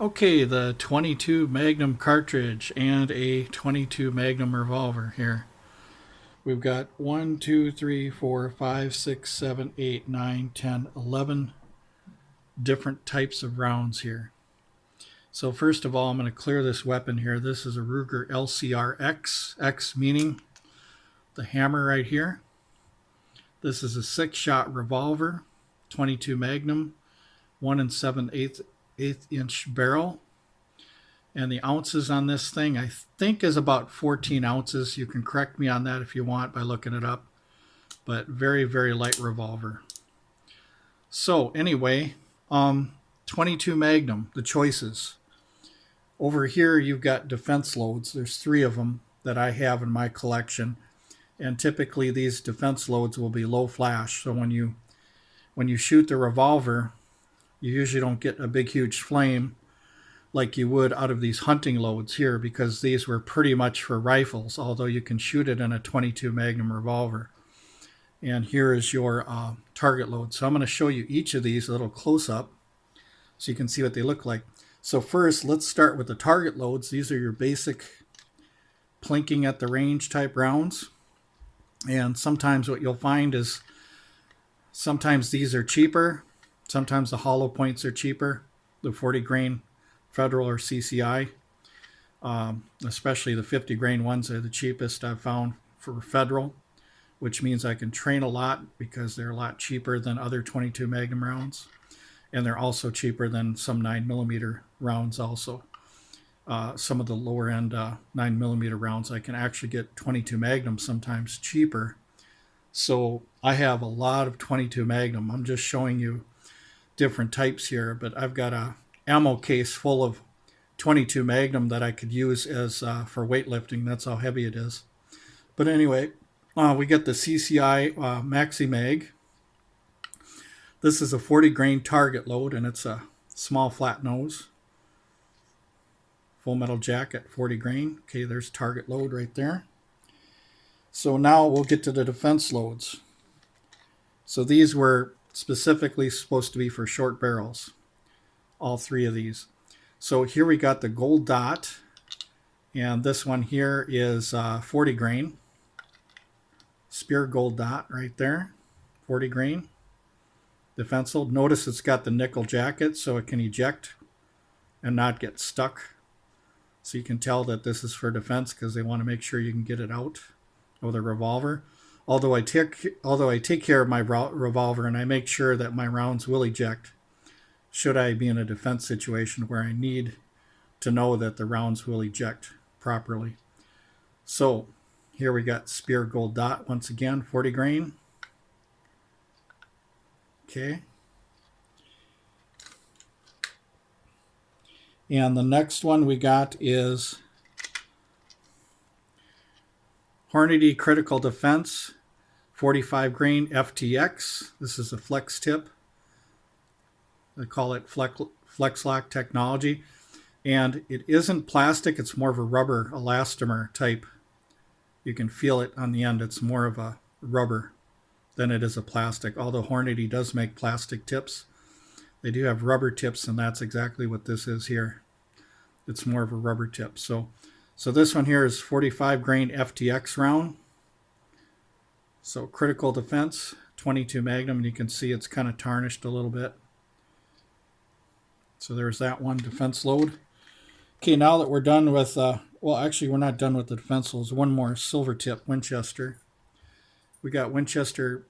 Okay, the 22 Magnum cartridge and a 22 Magnum revolver here. We've got 1, 2, 3, 4, 5, 6, 7, 8, 9, 10, 11 different types of rounds here. So first of all, I'm going to clear this weapon here. This is a Ruger LCR-X, X meaning the hammer right here. This is a 6-shot revolver, 22 Magnum, 1 7/8 inch barrel. And the ounces on this thing, I think, is about 14 ounces. You can correct me on that if you want by looking it up. But very, very light revolver. So anyway, 22 Magnum, the choices. Over here, you've got defense loads. There's 3 of them that I have in my collection. And typically, these defense loads will be low flash. So when you shoot the revolver, you usually don't get a big, huge flame like you would out of these hunting loads here, because these were pretty much for rifles, although you can shoot it in a 22 Magnum revolver. And here is your target load. So I'm going to show you each of these a little close up so you can see what they look like. So first, let's start with the target loads. These are your basic plinking at the range type rounds. And sometimes what you'll find is sometimes these are cheaper. Sometimes the hollow points are cheaper, the 40 grain Federal or CCI, especially the 50 grain ones are the cheapest I've found for Federal, which means I can train a lot because they're a lot cheaper than other 22 Magnum rounds. And they're also cheaper than some 9mm rounds also. Some of the lower end 9mm rounds, I can actually get 22 Magnum sometimes cheaper. So I have a lot of 22 Magnum. I'm just showing you different types here, but I've got a ammo case full of 22 Magnum that I could use as for weightlifting. That's how heavy it is. But anyway, we get the CCI Maxi Mag. This is a 40 grain target load, and it's a small flat nose. Full metal jacket, 40 grain. Okay, there's target load right there. So now we'll get to the defense loads. So these were specifically supposed to be for short barrels. All 3 of these. So here we got the gold dot, and this one here is 40 grain. Spear gold dot right there, 40 grain. Defense load. Notice it's got the nickel jacket so it can eject and not get stuck. So you can tell that this is for defense because they want to make sure you can get it out of the revolver. Although I take care of my revolver and I make sure that my rounds will eject, should I be in a defense situation where I need to know that the rounds will eject properly. So here we got spear gold dot once again, 40 grain. Okay. And the next one we got is Hornady Critical Defense, 45 grain FTX. This is a flex tip. They call it flex lock technology. And it isn't plastic, it's more of a rubber elastomer type. You can feel it on the end. It's more of a rubber than it is a plastic. Although Hornady does make plastic tips, they do have rubber tips, and that's exactly what this is here. It's more of a rubber tip. So this one here is 45 grain FTX round. So critical defense, 22 Magnum, and you can see it's kind of tarnished a little bit. So there's that one defense load. Okay, now that we're done with, well, actually, we're not done with the defense loads. One more, silver tip Winchester. We got Winchester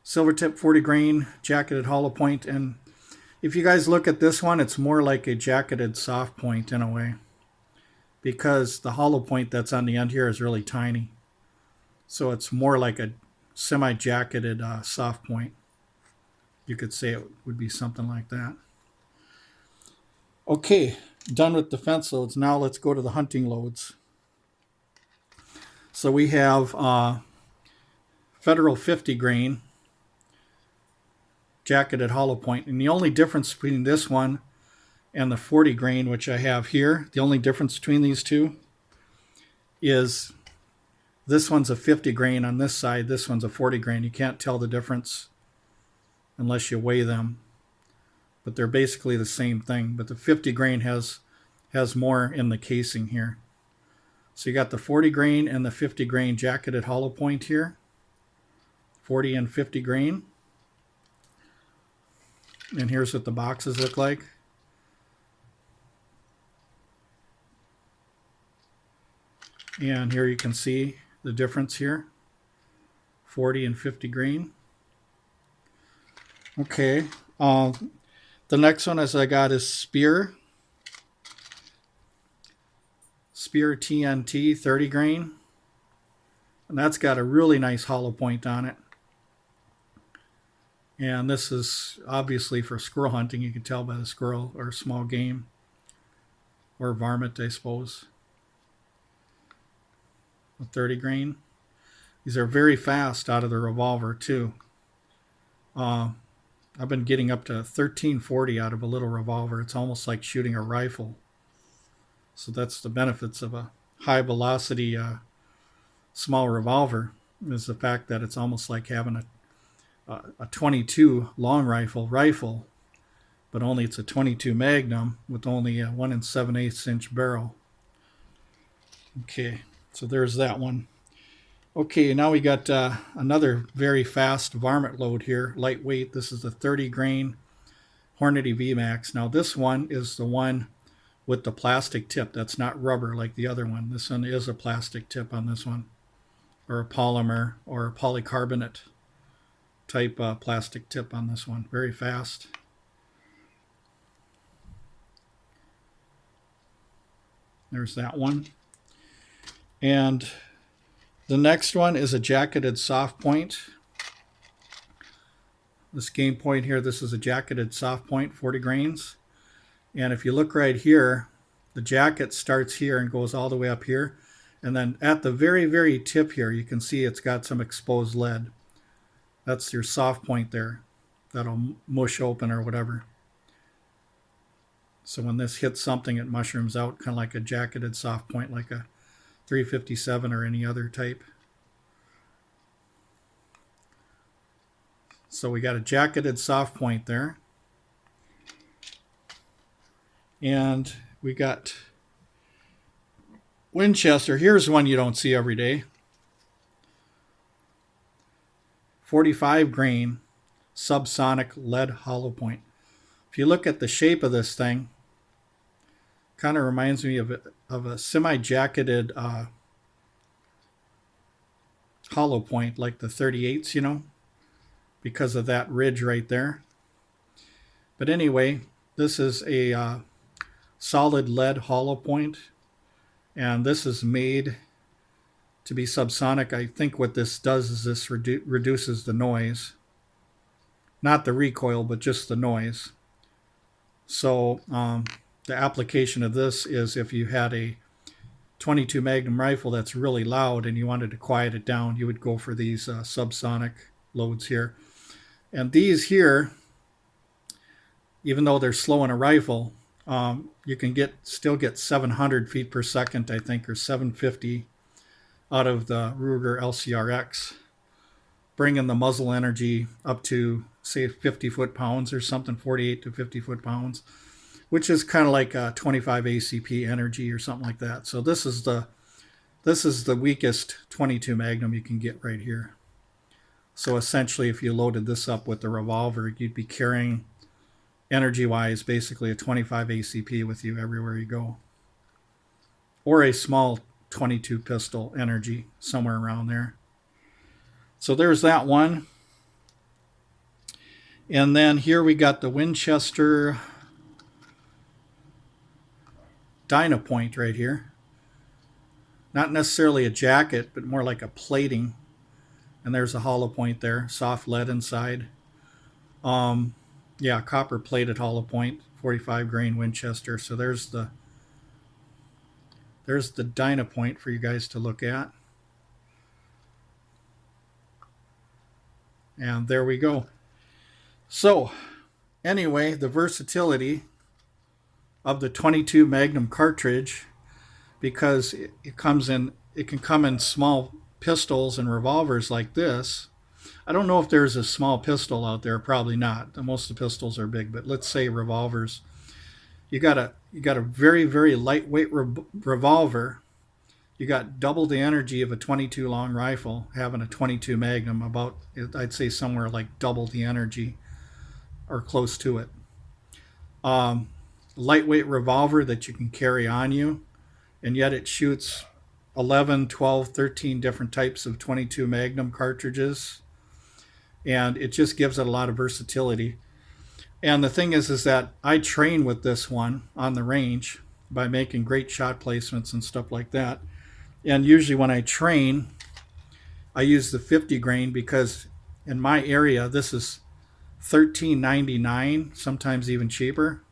silver tip 40 grain, jacketed hollow point. And if you guys look at this one, it's more like a jacketed soft point in a way, because the hollow point that's on the end here is really tiny. So it's more like a semi-jacketed soft point. You could say it would be something like that. Okay, done with defense loads. Now let's go to the hunting loads. So we have Federal 50 grain, jacketed hollow point. And the only difference between this one and the 40 grain, which I have here, the only difference between these two is this one's a 50 grain on this side, this one's a 40 grain. You can't tell the difference unless you weigh them. but they're basically the same thing. But the 50 grain has more in the casing here. So you got the 40 grain and the 50 grain jacketed hollow point here. 40 and 50 grain. And here's what the boxes look like. And here you can see the difference here. 40 and 50 grain. Okay. The next one I got is Spear. Spear TNT 30 grain. And that's got a really nice hollow point on it. And this is obviously for squirrel hunting. You can tell by the squirrel or small game. Or varmint, I suppose. A 30 grain. These are very fast out of the revolver too. I've been getting up to 1340 out of a little revolver. It's almost like shooting a rifle. So that's the benefits of a high velocity small revolver, is the fact that it's almost like having a 22 long rifle, but only it's a 22 Magnum with only a 1 7/8 inch barrel. Okay, so there's that one. Okay, now we got another very fast varmint load here, lightweight. This is the 30 grain Hornady VMAX. Now this one is the one with the plastic tip. That's not rubber like the other one. This one is a plastic tip on this one, or a polymer or a polycarbonate type plastic tip on this one. Very fast. There's that one. And the next one is a jacketed soft point. This game point here, this is a jacketed soft point, 40 grains. And if you look right here, the jacket starts here and goes all the way up here. And then at the very, very tip here, you can see it's got some exposed lead. That's your soft point there. That'll mush open or whatever. So when this hits something, it mushrooms out, kind of like a jacketed soft point, like a 357 or any other type. So we got a jacketed soft point there. And we got Winchester. Here's one you don't see every day. 45 grain subsonic lead hollow point. If you look at the shape of this thing, kind of reminds me of a semi-jacketed hollow point, like the 38s, you know, because of that ridge right there. But anyway, this is a solid lead hollow point, and this is made to be subsonic. I think what this does is this reduces the noise, not the recoil, but just the noise. So the application of this is if you had a 22 Magnum rifle that's really loud and you wanted to quiet it down, you would go for these subsonic loads here. And these here, even though they're slow in a rifle, you can still get 700 feet per second, I think, or 750 out of the Ruger LCRX, bringing the muzzle energy up to, say, 50 foot-pounds or something, 48 to 50 foot-pounds, which is kind of like a 25 ACP energy or something like that. So this is the weakest 22 Magnum you can get right here. So essentially, if you loaded this up with the revolver, you'd be carrying, energy-wise, basically a 25 ACP with you everywhere you go. Or a small 22 pistol energy, somewhere around there. So there's that one. And then here we got the Winchester Dynapoint right here. Not necessarily a jacket, but more like a plating. And there's a hollow point there, soft lead inside. Yeah, copper plated hollow point, 45 grain Winchester. So there's the Dynapoint for you guys to look at. And there we go. So anyway, the versatility of the 22 Magnum cartridge, because it can come in small pistols and revolvers like this, I don't know if there's a small pistol out there. Probably not. Most of the pistols are big, but let's say revolvers. You got a very very lightweight revolver. You got double the energy of a 22 long rifle, having a 22 Magnum. About, I'd say, somewhere like double the energy or close to it. Um, Lightweight revolver that you can carry on you, and yet it shoots 11, 12, 13 different types of 22 Magnum cartridges, and it just gives it a lot of versatility. And the thing is that I train with this one on the range by making great shot placements and stuff like that. And usually when I train, I use the 50 grain because in my area this is $13.99, sometimes even cheaper.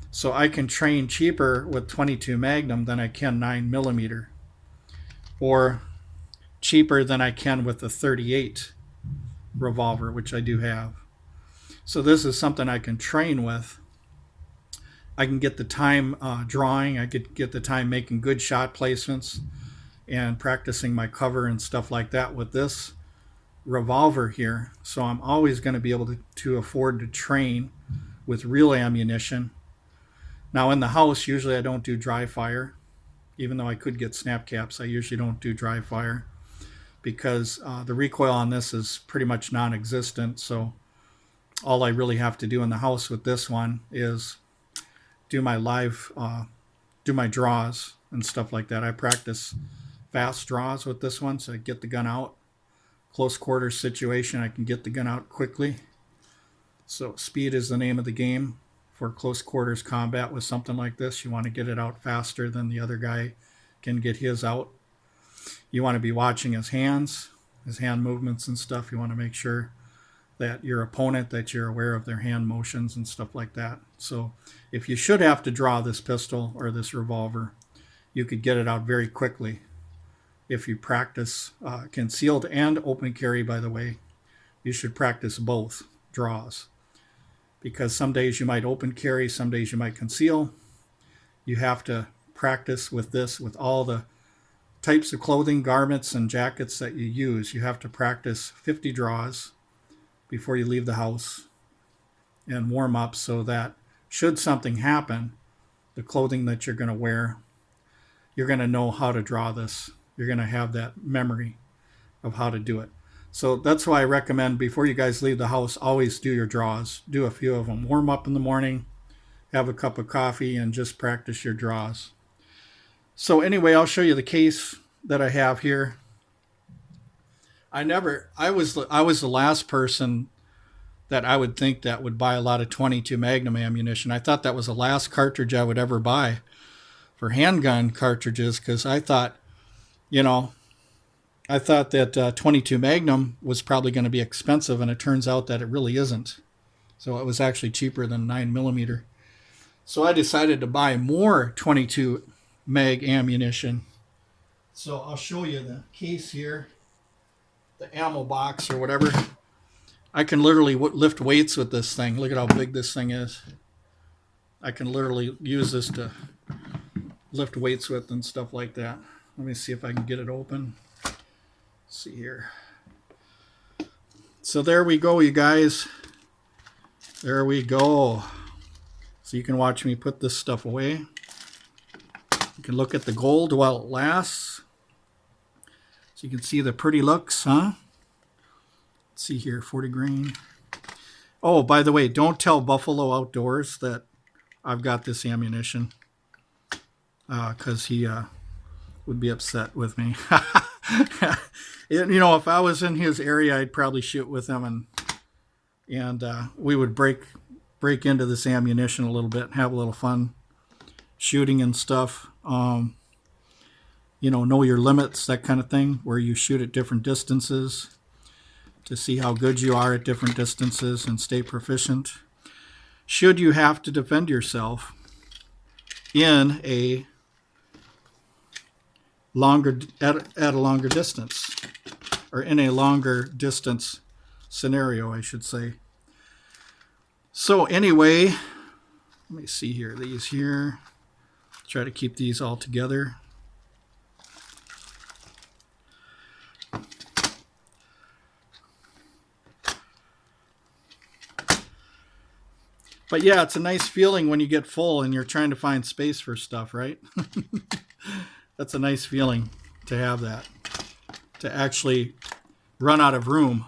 So I can train cheaper with 22 Magnum than I can 9mm, or cheaper than I can with the 38 revolver, which I do have. So this is something I can train with. I can get the time drawing. I could get the time making good shot placements and practicing my cover and stuff like that with this revolver here. So I'm always going to be able to afford to train with real ammunition. Now in the house, usually I don't do dry fire. Even though I could get snap caps, I usually don't do dry fire because the recoil on this is pretty much non-existent. So all I really have to do in the house with this one is do my do my draws and stuff like that. I practice fast draws with this one, so I get the gun out. Close quarters situation, I can get the gun out quickly. So speed is the name of the game for close quarters combat with something like this. You want to get it out faster than the other guy can get his out. You want to be watching his hands, his hand movements and stuff. You want to make sure that your opponent, that you're aware of their hand motions and stuff like that. So if you should have to draw this pistol or this revolver, you could get it out very quickly if you practice concealed and open carry. By the way, you should practice both draws, because some days you might open carry, some days you might conceal. You have to practice with this, with all the types of clothing, garments, and jackets that you use. You have to practice 50 draws before you leave the house and warm up, so that should something happen, the clothing that you're going to wear, you're going to know how to draw this. You're going to have that memory of how to do it. So that's why I recommend, before you guys leave the house, always do your draws. Do a few of them. Warm up in the morning, have a cup of coffee, and just practice your draws. So anyway, I'll show you the case that I have here. I was the last person that I would think that would buy a lot of 22 Magnum ammunition. I thought that was the last cartridge I would ever buy for handgun cartridges, because I thought that 22 Magnum was probably going to be expensive, and it turns out that it really isn't. So it was actually cheaper than 9mm. So I decided to buy more 22 mag ammunition. So I'll show you the case here, the ammo box or whatever. I can literally lift weights with this thing. Look at how big this thing is. I can literally use this to lift weights with and stuff like that. Let me see if I can get it open. Let's see here. So there we go, you guys. There we go. So you can watch me put this stuff away. You can look at the gold while it lasts. So you can see the pretty looks, huh? Let's see here, 40 grain. Oh, by the way, don't tell Buffalo Outdoors that I've got this ammunition, because he would be upset with me. If I was in his area, I'd probably shoot with him, and we would break into this ammunition a little bit and have a little fun shooting and stuff. Know your limits, that kind of thing, where you shoot at different distances to see how good you are at different distances and stay proficient. Should you have to defend yourself in a at a longer distance, or in a longer distance scenario, I should say. So anyway, let me see here, these here, try to keep these all together. But yeah, it's a nice feeling when you get full and you're trying to find space for stuff, right? That's a nice feeling to have that, to actually run out of room,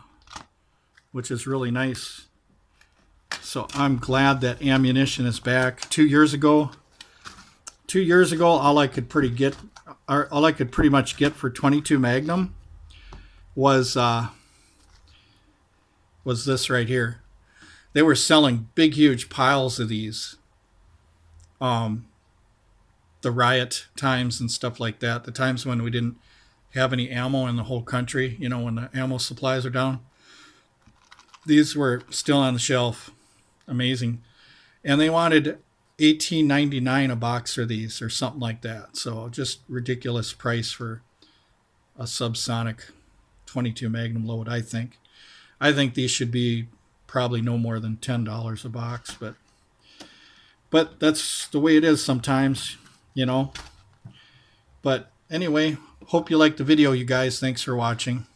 which is really nice. So I'm glad that ammunition is back. 2 years ago, all I could pretty much get for 22 Magnum was this right here. They were selling big, huge piles of these. The riot times and stuff like that. The times when we didn't have any ammo in the whole country. You know, when the ammo supplies are down. These were still on the shelf. Amazing. And they wanted $18.99 a box for these or something like that. So just ridiculous price for a subsonic 22 Magnum load, I think. I think these should be probably no more than $10 a box, but that's the way it is sometimes, you know. But anyway, hope you liked the video, you guys. Thanks for watching.